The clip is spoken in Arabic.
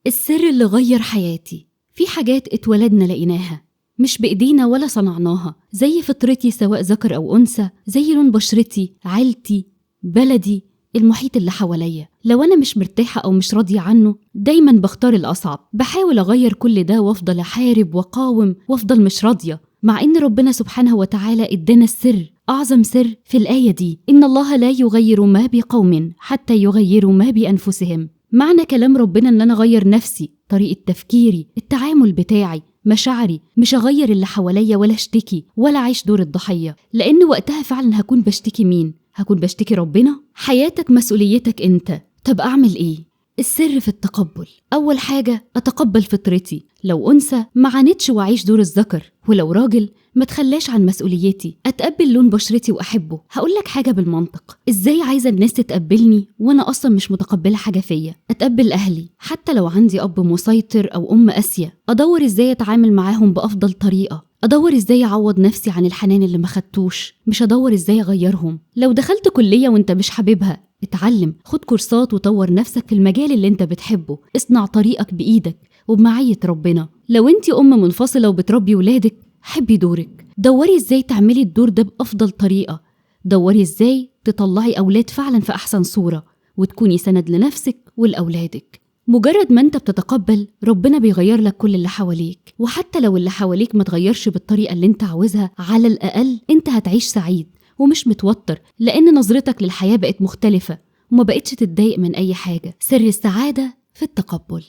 السر اللي غير حياتي. في حاجات اتولدنا لقيناها، مش بإيدينا ولا صنعناها، زي فطرتي سواء ذكر أو أنثى، زي لون بشرتي، عيلتي، بلدي، المحيط اللي حواليا. لو أنا مش مرتاحة أو مش راضية عنه دايما بختار الأصعب، بحاول أغير كل ده وأفضل أحارب وأقاوم وأفضل مش راضية، مع إن ربنا سبحانه وتعالى إدانا السر، أعظم سر في الآية دي: إن الله لا يغير ما بقوم حتى يغيروا ما بأنفسهم. معنى كلام ربنا إن أنا أغير نفسي، طريقة تفكيري، التعامل بتاعي، مشاعري، مش أغير اللي حواليا ولا أشتكي ولا أعيش دور الضحية، لأن وقتها فعلا هكون بشتكي مين؟ هكون بشتكي ربنا. حياتك مسؤوليتك أنت. طب أعمل إيه؟ السر في التقبل. أول حاجة أتقبل فطرتي، لو أنثى ما عانتش وأعيش دور الذكر، ولو راجل ما تخلاش عن مسؤوليتي، أتقبل لون بشرتي وأحبه. هقولك حاجة بالمنطق، إزاي عايزة الناس تتقبلني وأنا أصلا مش متقبلة حاجة فيا؟ أتقبل أهلي حتى لو عندي أب مسيطر أو أم قاسية، أدور إزاي أتعامل معاهم بأفضل طريقة، أدور إزاي أعوض نفسي عن الحنان اللي ما خدتوش، مش أدور إزاي أغيرهم. لو دخلت كلية وإنت مش حاببها، اتعلم، خد كورسات وطور نفسك في المجال اللي انت بتحبه، اصنع طريقك بإيدك وبمعية ربنا. لو انت أم منفصلة وبتربي ولادك، حبي دورك، دوري ازاي تعملي الدور ده بأفضل طريقة، دوري ازاي تطلعي أولاد فعلا في أحسن صورة وتكوني سند لنفسك ولأولادك. مجرد ما انت بتتقبل، ربنا بيغير لك كل اللي حواليك، وحتى لو اللي حواليك ما تغيرش بالطريقة اللي انت عاوزها، على الأقل انت هتعيش سعيد ومش متوتر، لأن نظرتك للحياة بقت مختلفة وما بقتش تتضايق من أي حاجة. سر السعادة في التقبل.